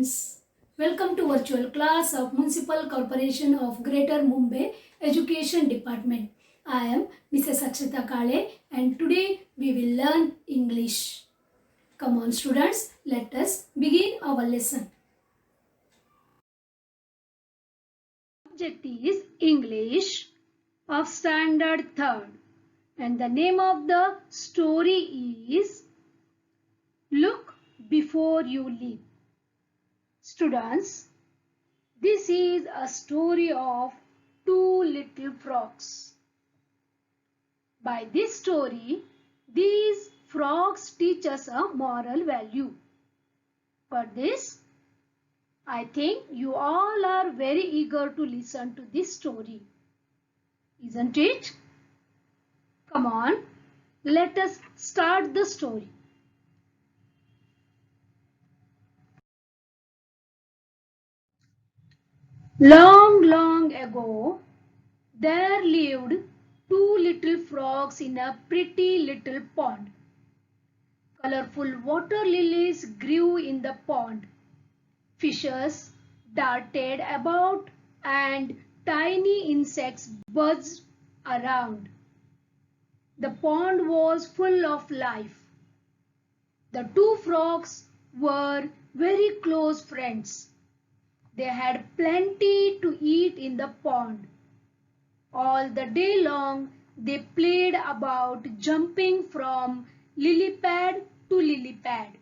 students, welcome to virtual class of Municipal Corporation of Greater Mumbai Education Department. I am Mrs. Akshita Kale and today we will learn English. Come on students, let us begin our lesson. Subject is English of Standard 3rd and the name of the story is Look Before You Leap. Students, this is a story of two little frogs. By this story, these frogs teach us a moral value. For this, I think you all are very eager to listen to this story. Isn't it? Come on, let us start the story. Long, long ago, there lived two little frogs in a pretty little pond. Colorful water lilies grew in the pond. Fishes darted about and tiny insects buzzed around. The pond was full of life. The two frogs were very close friends. They had plenty to eat in the pond. All the day long, they played about jumping from lily pad to lily pad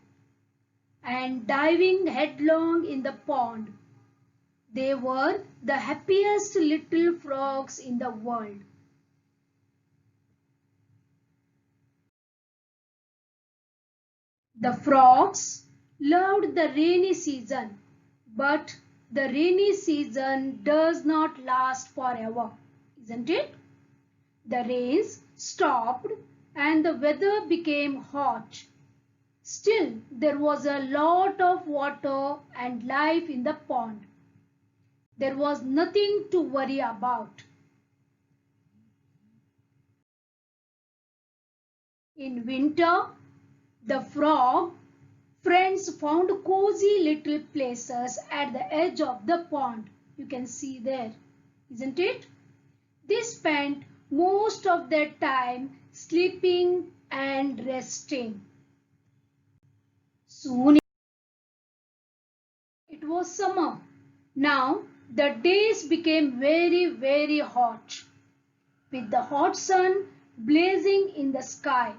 and diving headlong in the pond. They were the happiest little frogs in the world. The frogs loved the rainy season, but the rainy season does not last forever, isn't it? The rains stopped and the weather became hot. Still, there was a lot of water and life in the pond. There was nothing to worry about. In winter, the frog friends found cozy little places at the edge of the pond. You can see there, isn't it? They spent most of their time sleeping and resting. Soon it was summer. Now the days became very, very hot. With the hot sun blazing in the sky,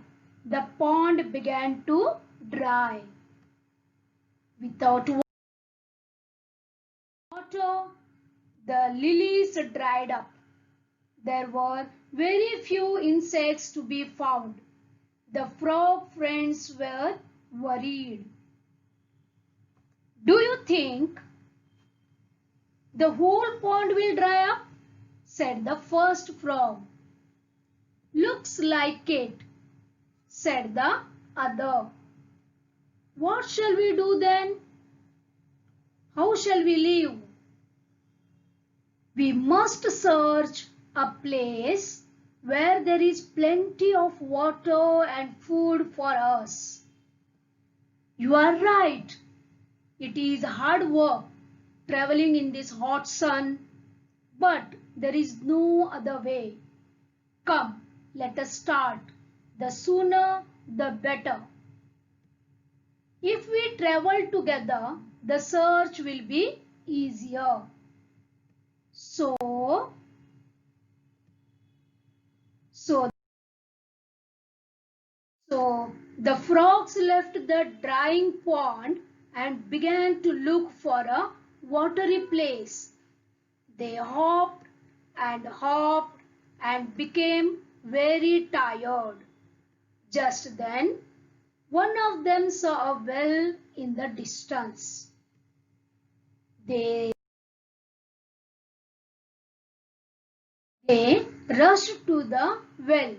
the pond began to dry. Without water, the lilies dried up. There were very few insects to be found. The frog friends were worried. Do you think the whole pond will dry up? Said the first frog. Looks like it, said the other. What shall we do then? How shall we live? We must search a place where there is plenty of water and food for us. You are right. It is hard work traveling in this hot sun, but there is no other way. Come, let us start. The sooner, the better. If we travel together, the search will be easier. So the frogs left the drying pond and began to look for a watery place. They hopped and became very tired. Just then, one of them saw a well in the distance. They rushed to the well.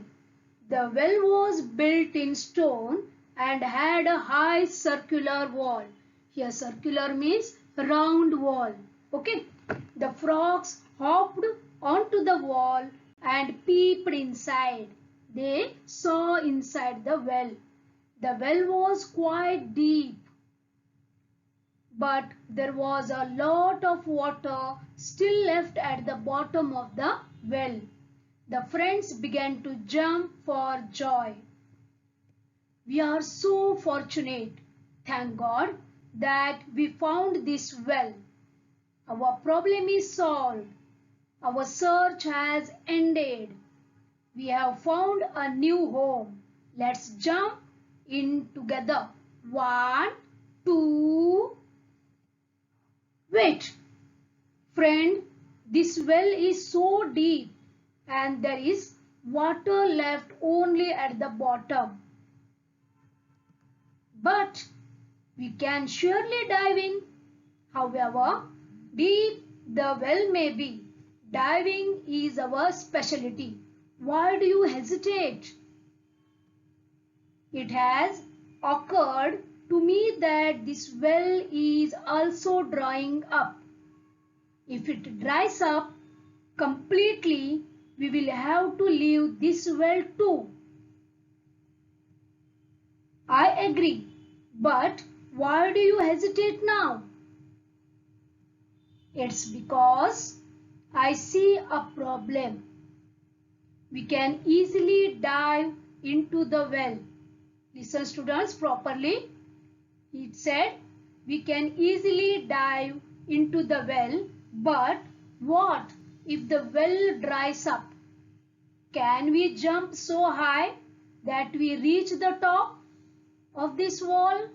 The well was built in stone and had a high circular wall. Here circular means round wall. Okay. The frogs hopped onto the wall and peeped inside. They saw inside the well. The well was quite deep. but there was a lot of water still left at the bottom of the well. The friends began to jump for joy. We are so fortunate, thank God, that we found this well. Our problem is solved. Our search has ended. We have found a new home. Let's jump in together. 1, 2. Wait, friend, this well is so deep and there is water left only at the bottom. But we can surely dive in. However deep the well may be, diving is our specialty. Why do you hesitate? It has occurred to me that this well is also drying up. If it dries up completely, we will have to leave this well too. I agree, but why do you hesitate now? It's because I see a problem. We can easily dive into the well. Listen students properly. It said we can easily dive into the well, but what if the well dries up? Can we jump so high that we reach the top of this wall?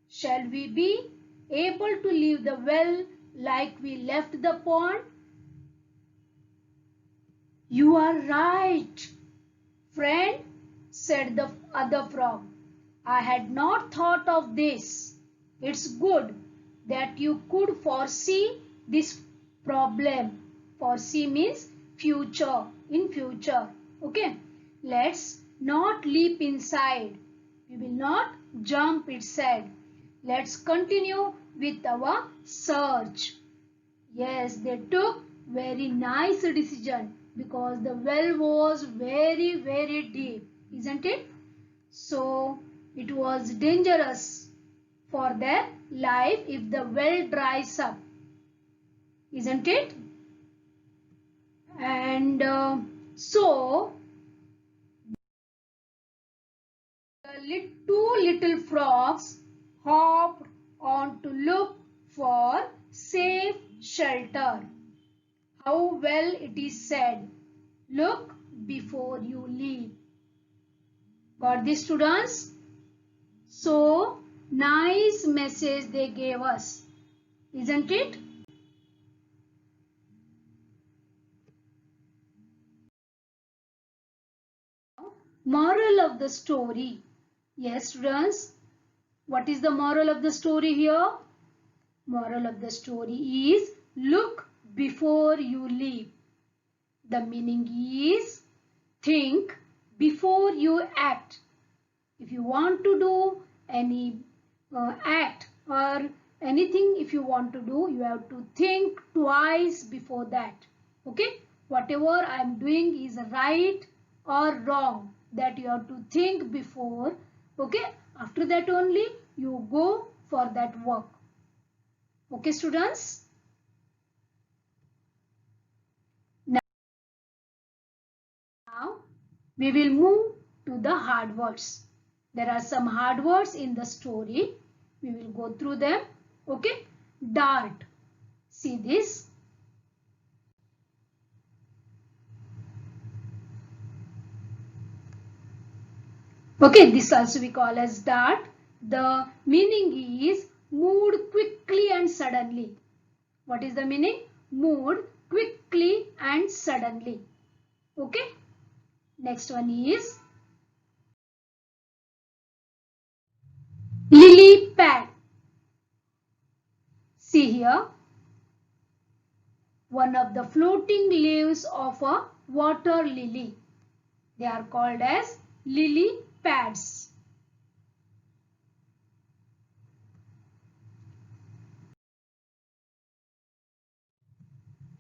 Shall we be able to leave the well like we left the pond? You are right, friend, said the other frog. I had not thought of this. It's good that you could foresee this problem. Foresee means future, in future. Okay, let's not leap inside. We will not jump, it said. Let's continue with our search. Yes, they took very nice decision because the well was very deep, isn't it? So it was dangerous for their life if the well dries up, isn't it? And so the two little frogs hopped on to look for safe shelter. How well it is said, look before you leap. Got this, students? So nice message they gave us, isn't it? Moral of the story. Yes, students. What is the moral of the story here? Moral of the story is look before you leap. The meaning is think before you act. If you want to do any act or anything, if you want to do, you have to think twice before that. Okay, whatever I am doing is right or wrong, that you have to think before. Okay, after that only you go for that work. Okay, students. Now we will move to the hard words. There are some hard words in the story. We will go through them. Okay. Dart. See this. Okay, this also we call as dart. The meaning is moved quickly and suddenly. What is the meaning? Moved quickly and suddenly. Okay. Next one is lily pad. See here. One of the floating leaves of a water lily. They are called as lily pads.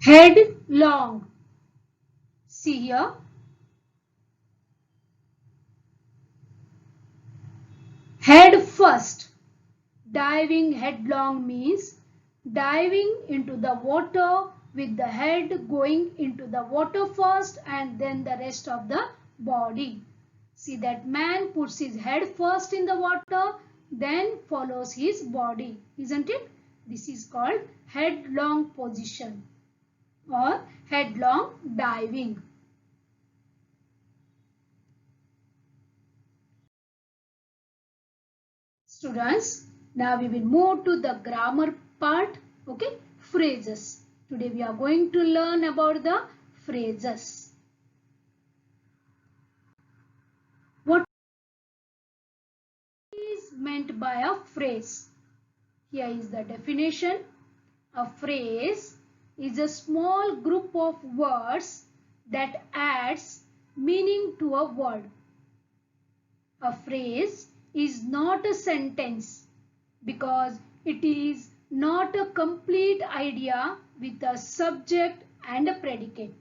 Head long. See here. Head first. Diving headlong means diving into the water with the head going into the water first and then the rest of the body. See, that man puts his head first in the water, then follows his body, isn't it? This is called headlong position or headlong diving. Students, now we will move to the grammar part. Okay, phrases. Today we are going to learn about the phrases. What is meant by a phrase? Here is the definition. A phrase is a small group of words that adds meaning to a word. A phrase is not a sentence because it is not a complete idea with a subject and a predicate.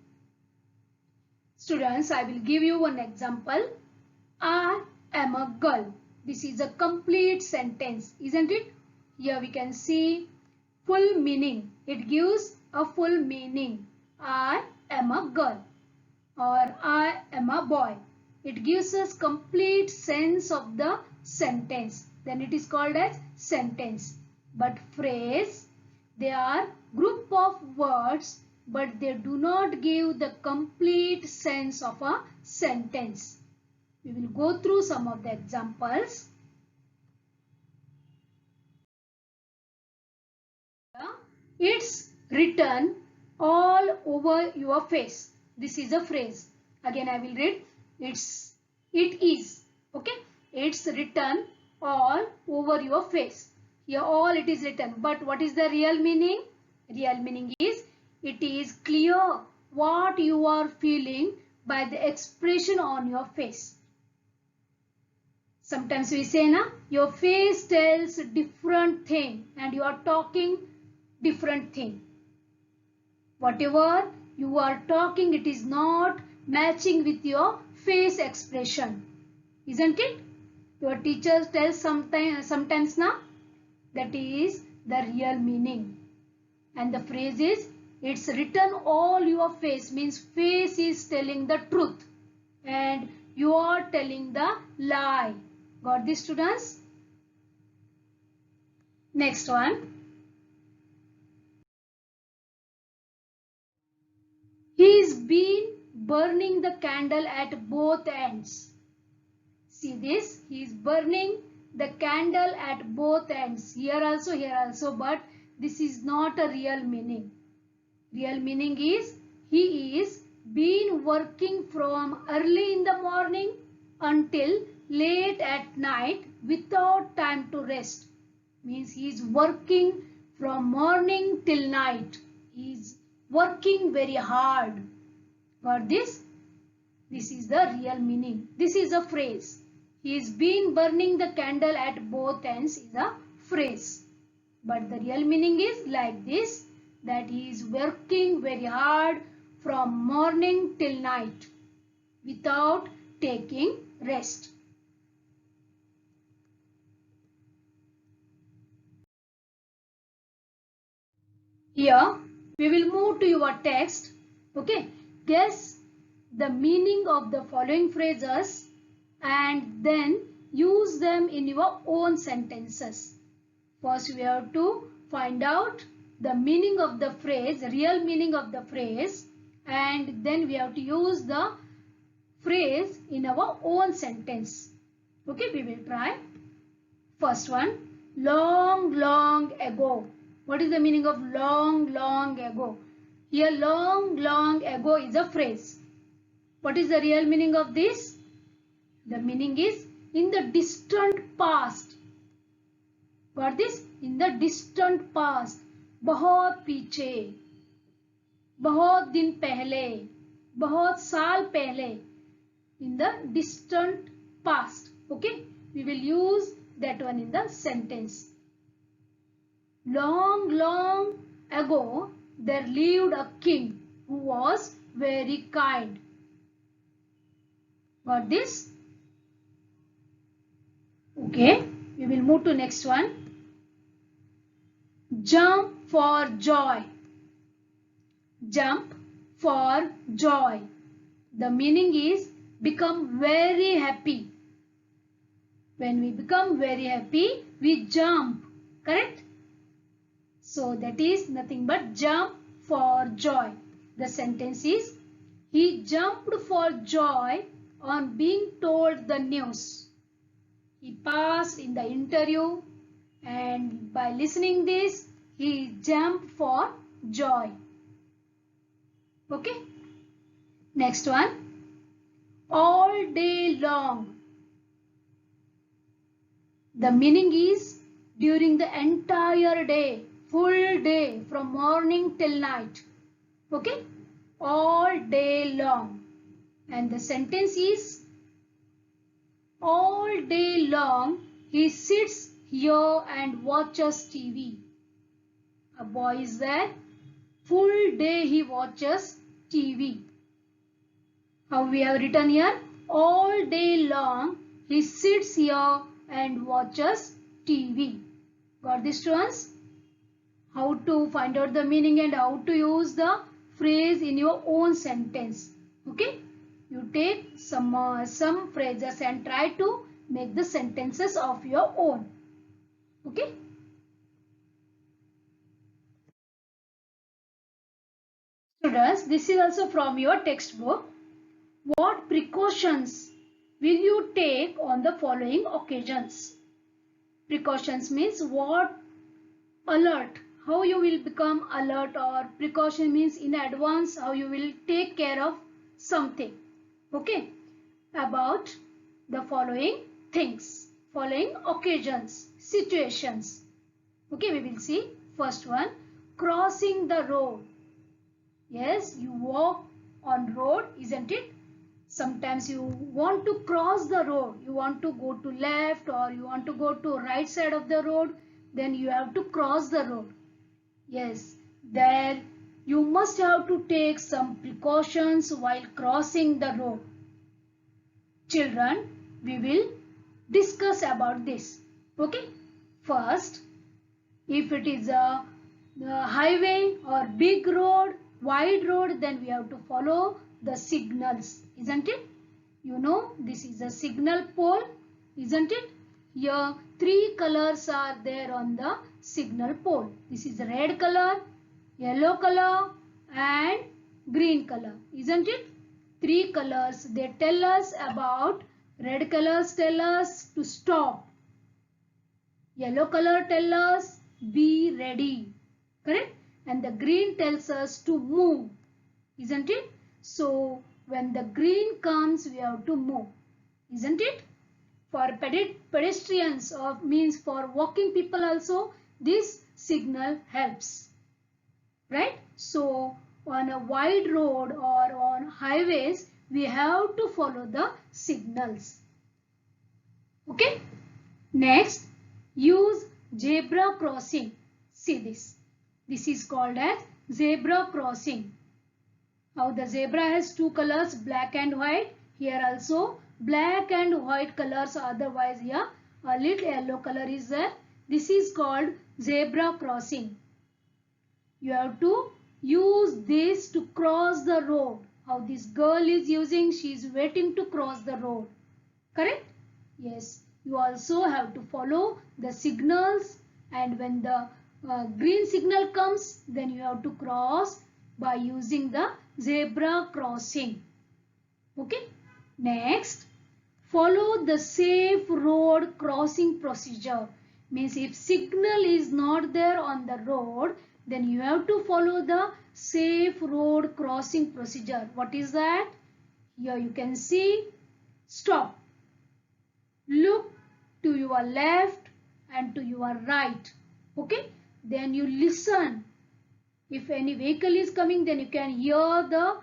Students, I will give you one example. I am a girl. This is a complete sentence, isn't it? Here we can see full meaning. It gives a full meaning. I am a girl or I am a boy. It gives us complete sense of the sentence. Then it is called as sentence. But phrase, they are group of words but they do not give the complete sense of a sentence. We will go through some of the examples. It's written all over your face. This is a phrase. Again I will read. It is. Okay. It's written all over your face. Here all it is written. But what is the real meaning? Real meaning is it is clear what you are feeling by the expression on your face. Sometimes we say, na, your face tells different thing and you are talking different thing. Whatever you are talking, it is not matching with your face expression. Isn't it? Your teachers tell sometimes na, that is the real meaning. And the phrase is, it's written all your face, means face is telling the truth and you are telling the lie. Got this, students? Next one. He's been burning the candle at both ends. See this? He is burning the candle at both ends. Here also, but this is not a real meaning. Real meaning is he is been working from early in the morning until late at night without time to rest. Means he is working from morning till night. He is working very hard. Got this? This is the real meaning. This is a phrase. He is been burning the candle at both ends is a phrase. But the real meaning is like this, that he is working very hard from morning till night without taking rest. Here we will move to your text. Okay, guess the meaning of the following phrases and then use them in your own sentences. First we have to find out the meaning of the phrase, real meaning of the phrase, and then we have to use the phrase in our own sentence. Okay, we will try. First one, long, long ago. What is the meaning of long, long ago? Here long, long ago is a phrase. What is the real meaning of this? The meaning is in the distant past. Got this? In the distant past. बहुत पीछे, बहुत दिन पहले, बहुत साल पहले. In the distant past. Okay? We will use that one in the sentence. Long, long ago, there lived a king who was very kind. Got this? Okay, we will move to next one. Jump for joy. Jump for joy. The meaning is become very happy. When we become very happy, we jump. Correct? So that is nothing but jump for joy. The sentence is, he jumped for joy on being told the news. He passed in the interview, and by listening this, he jumped for joy. Okay. Next one. All day long. The meaning is during the entire day, full day, from morning till night. Okay. All day long. And the sentence is, all day long he sits here and watches TV. A boy is there. Full day he watches TV. How we have written here? All day long he sits here and watches TV. Got this, students? How to find out the meaning and how to use the phrase in your own sentence. Okay? You take some phrases and try to make the sentences of your own. Okay? Students, this is also from your textbook. What precautions will you take on the following occasions? Precautions means what alert, how you will become alert, or precaution means in advance how you will take care of something. Okay, about the following things, following occasions, situations. Okay, we will see. First one, crossing the road. Yes, you walk on road, isn't it? Sometimes you want to cross the road, you want to go to left or you want to go to right side of the road, then you have to cross the road. Yes, there you must have to take some precautions while crossing the road. Children, we will discuss about this. Okay, first, if it is a highway or big road, wide road, then we have to follow the signals, isn't it? You know, this is a signal pole, isn't it? Here 3 colors are there on the signal pole. This is red color, yellow color and green color, isn't it? 3 colors, they tell us about, red colors tell us to stop, yellow color tell us be ready, correct? And the green tells us to move, isn't it? So when the green comes, we have to move, isn't it? For pedestrians or means for walking people also, this signal helps, right? So on a wide road or on highways, we have to follow the signals. Okay. Next, use zebra crossing. See this. This is called as zebra crossing. How the zebra has 2 colors, black and white. Here also black and white colors, otherwise here a little yellow color is there. This is called zebra crossing. You have to use this to cross the road. How this girl is using, she is waiting to cross the road. Correct? Yes. You also have to follow the signals, and when the green signal comes, then you have to cross by using the zebra crossing. Okay. Next, follow the safe road crossing procedure. Means if signal is not there on the road, then you have to follow the safe road crossing procedure. What is that? Here you can see, stop. Look to your left and to your right. Okay. Then you listen. If any vehicle is coming, then you can hear the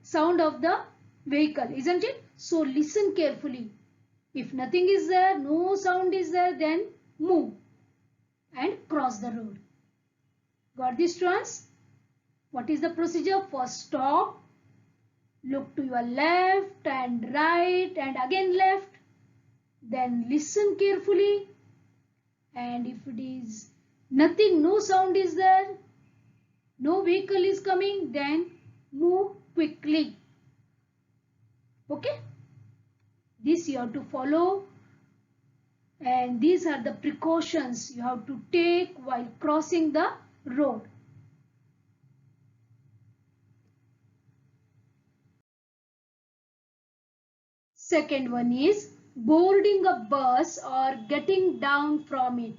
sound of the vehicle, isn't it? So listen carefully. If nothing is there, no sound is there, then move and cross the road. Got this, students? What is the procedure? First stop, look to your left and right and again left. Then listen carefully, and if it is Nothing, no sound is there, no vehicle is coming, then move quickly. Okay, this you have to follow, and these are the precautions you have to take while crossing the road. Second one is boarding a bus or getting down from it.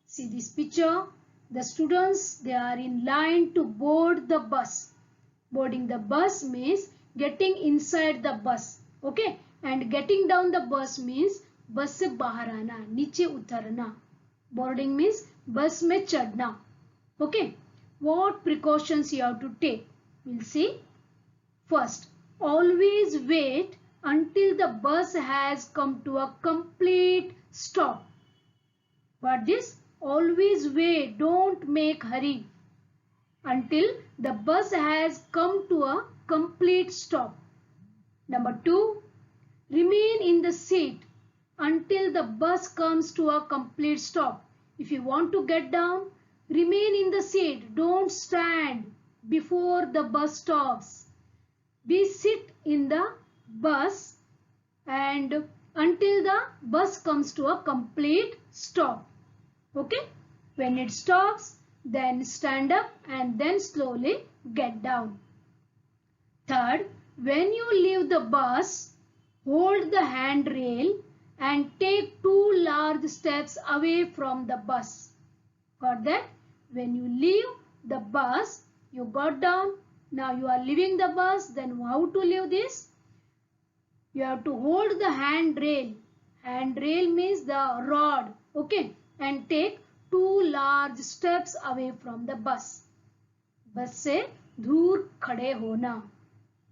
See this picture. The students, they are in line to board the bus. Boarding the bus means getting inside the bus. Okay. And getting down the bus means bus से बाहर आना, नीचे उतरना. Boarding means bus में चढ़ना. Okay. What precautions you have to take? We'll see. First, always wait until the bus has come to a complete stop. But this, always wait, don't make hurry until the bus has come to a complete stop. Number 2, remain in the seat until the bus comes to a complete stop. If you want to get down, remain in the seat, don't stand before the bus stops. We sit in the bus and until the bus comes to a complete stop. Okay, when it stops, then stand up and then slowly get down. Third, when you leave the bus, hold the handrail and take 2 large steps away from the bus. Got that? When you leave the bus, you got down. Now you are leaving the bus. Then how to leave this? You have to hold the handrail. Handrail means the rod. Okay. And take 2 large steps away from the bus. बस से दूर खड़े होना.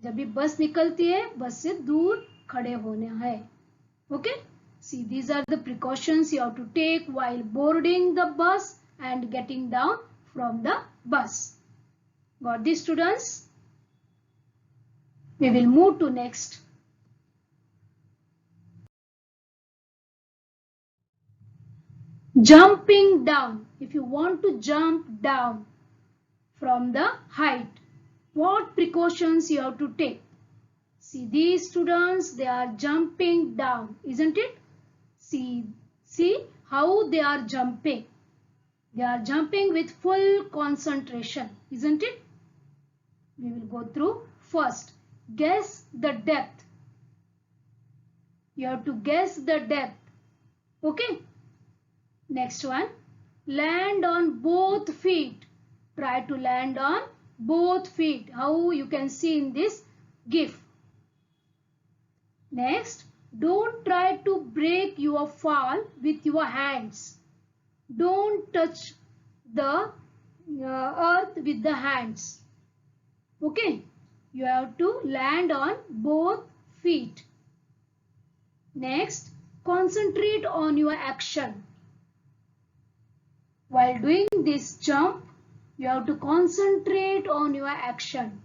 जब भी बस निकलती है, बस से दूर खड़े होना है. Okay. See, these are the precautions you have to take while boarding the bus and getting down from the bus. Got this, students? We will move to next. Jumping down. If you want to jump down from the height, what precautions you have to take? See, these students, they are jumping down, isn't it? See how they are jumping. They are jumping with full concentration, isn't it? We will go through. First, guess the depth. You have to guess the depth. Okay. Next one, land on both feet. Try to land on both feet. How you can see in this GIF. Next, don't try to break your fall with your hands. Don't touch the earth with the hands. Okay, you have to land on both feet. Next, concentrate on your action. While doing this jump, you have to concentrate on your action.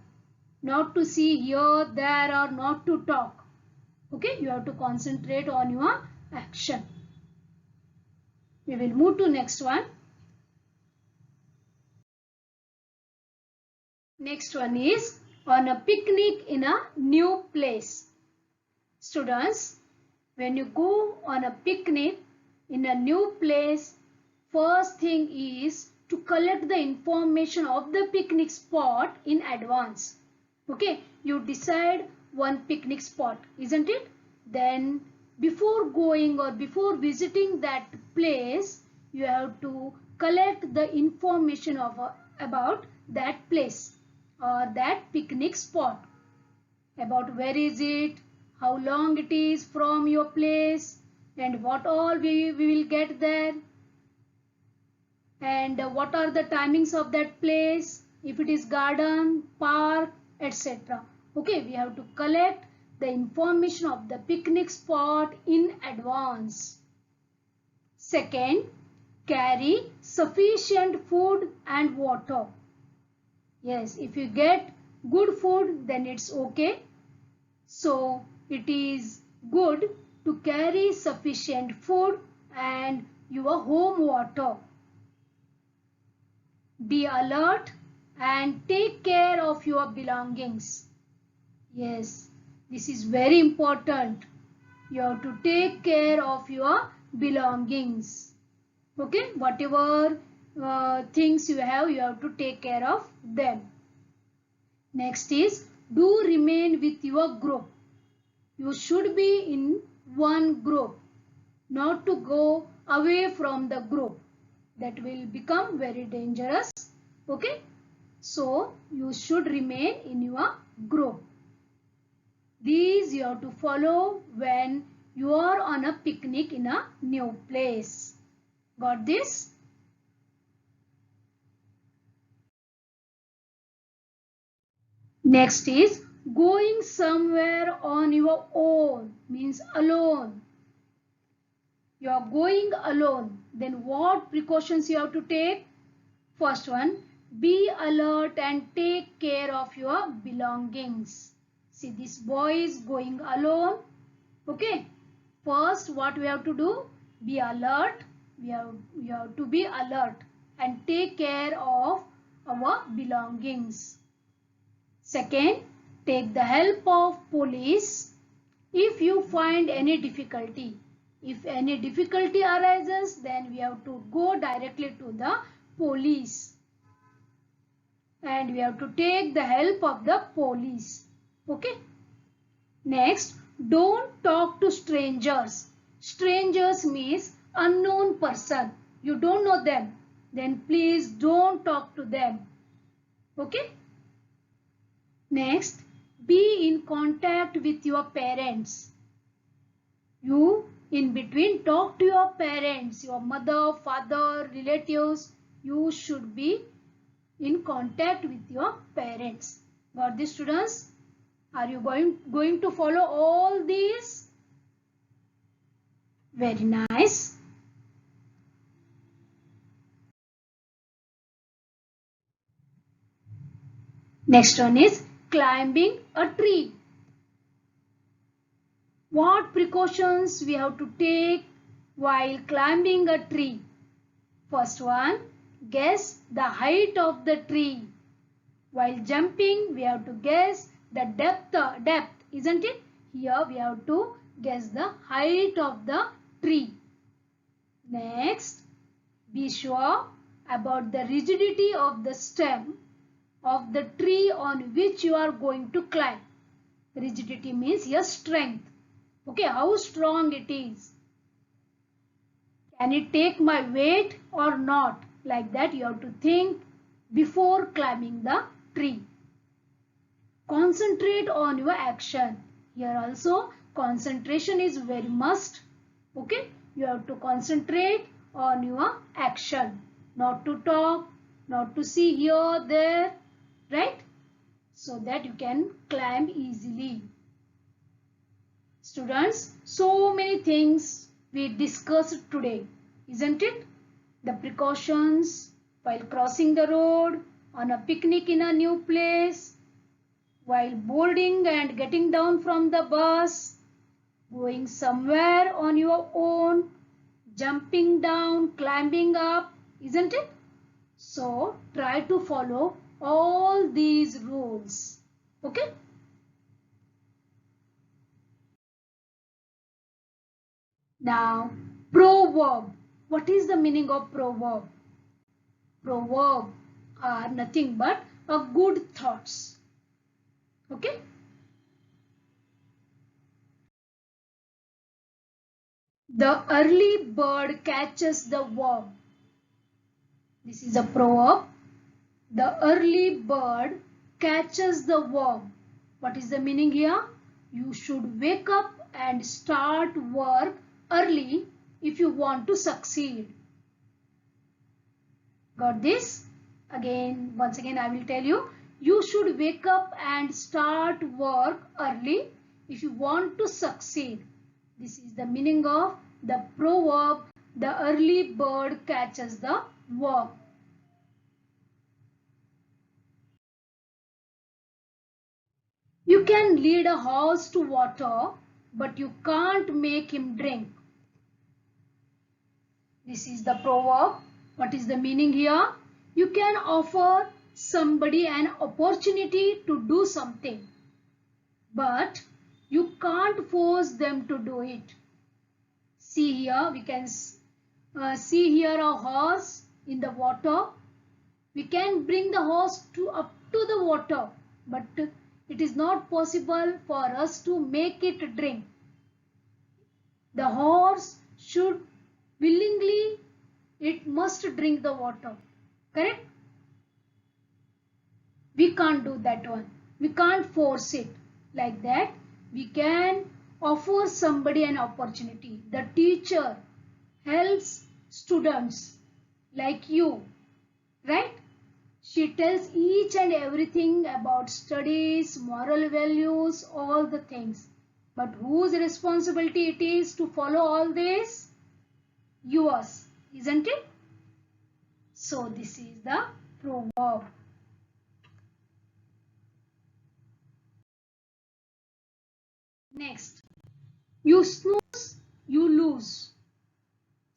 Not to see here, there, or not to talk. Okay, you have to concentrate on your action. We will move to next one. Next one is on a picnic in a new place. Students, when you go on a picnic in a new place, first thing is to collect the information of the picnic spot in advance. Okay, you decide one picnic spot, isn't it? Then before going or before visiting that place, you have to collect the information about that place or that picnic spot. About where is it, how long it is from your place, and what all we will get there, and what are the timings of that place, if it is garden, park, etc. Okay, we have to collect the information of the picnic spot in advance. Second, carry sufficient food and water. Yes, if you get good food, then it's okay. So it is good to carry sufficient food and your home water. Be alert and take care of your belongings. Yes, this is very important. You have to take care of your belongings. Okay, whatever things you have to take care of them. Next is do remain with your group. You should be in one group, not to go away from the group. That will become very dangerous. Okay, so you should remain in your group. These you have to follow when you are on a picnic in a new place. Got this? Next is going somewhere on your own, means alone. You are going alone. Then what precautions you have to take? First one, be alert and take care of your belongings. See, this boy is going alone. Okay. First, what we have to do? Be alert. We have to be alert and take care of our belongings. Second, take the help of police if you find any difficulty. If any difficulty arises, then we have to go directly to the police. And we have to take the help of the police. Okay. Next, don't talk to strangers. Strangers means unknown person. You don't know them. Then please don't talk to them. Okay. Next, be in contact with your parents. You in between talk to your parents, your mother, father, relatives. You should be in contact with your parents. Got this, students? Are you going to follow all these? Very nice. Next one is climbing a tree. What precautions we have to take while climbing a tree? First one, guess the height of the tree. While jumping, we have to guess the depth, isn't it? Here we have to guess the height of the tree. Next, be sure about the rigidity of the stem of the tree on which you are going to climb. Rigidity means your strength. Okay, how strong it is. Can it take my weight or not? Like that you have to think before climbing the tree. Concentrate on your action. Here also concentration is very must. Okay, you have to concentrate on your action. Not to talk, not to see here, there, right? So that you can climb easily. Students, so many things we discussed today, isn't it? The precautions while crossing the road, on a picnic in a new place, while boarding and getting down from the bus, going somewhere on your own, jumping down, climbing up, isn't it? So try to follow all these rules. Okay? Now, proverb. What is the meaning of proverb? Proverb are nothing but a good thoughts. Okay? The early bird catches the worm. This is a proverb. The early bird catches the worm. What is the meaning here? You should wake up and start work early if you want to succeed. Got this? Once again I will tell you. You should wake up and start work early if you want to succeed. This is the meaning of the proverb, the early bird catches the worm. You can lead a horse to water, but you can't make him drink. This is the proverb. What is the meaning here? You can offer somebody an opportunity to do something, but you can't force them to do it. See here, we can see here a horse in the water. We can bring the horse up to the water, but it is not possible for us to make it drink. The horse should willingly, it must drink the water. Correct? We can't do that one. We can't force it like that. We can offer somebody an opportunity. The teacher helps students like you, right? She tells each and everything about studies, moral values, all the things. But whose responsibility it is to follow all this? Yours, isn't it? So this is the proverb. Next, you snooze, you lose.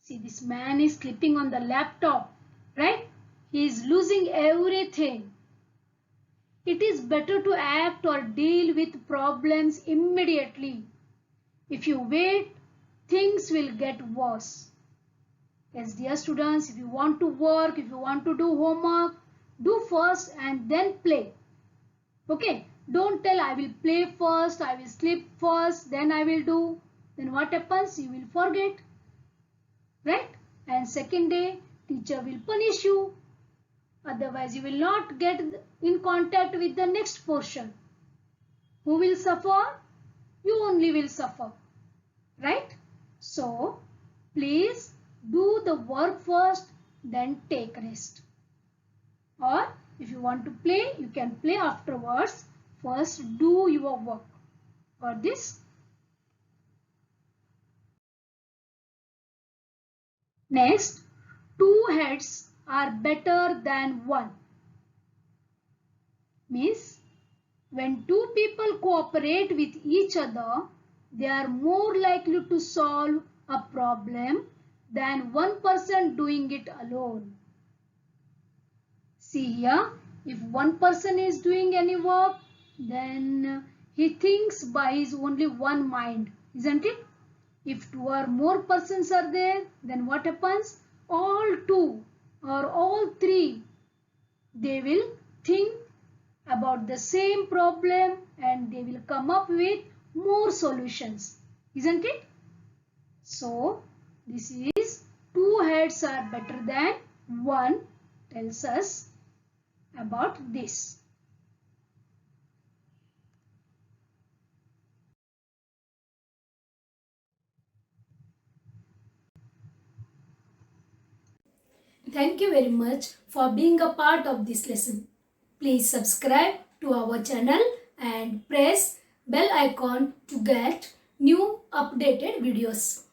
See, this man is clipping on the laptop, right? He is losing everything. It is better to act or deal with problems immediately. If you wait, things will get worse. Yes, dear students, if you want to work, if you want to do homework, do first and then play. Okay, don't tell I will play first, I will sleep first, then I will do. Then what happens? You will forget, right? And second day, teacher will punish you. Otherwise, you will not get in contact with the next portion. Who will suffer? You only will suffer, right? So, please do the work first, then take rest. Or if you want to play, you can play afterwards. First, do your work. Got this? Next, two heads are better than one. Means, when two people cooperate with each other, they are more likely to solve a problem than one person doing it alone. See here, if one person is doing any work, then he thinks by his only one mind, isn't it? If two or more persons are there, then what happens? All two or all three, they will think about the same problem and they will come up with more solutions, isn't it? So, this is two heads are better than one tells us about this. Thank you very much for being a part of this lesson. Please subscribe to our channel and press bell icon to get new updated videos.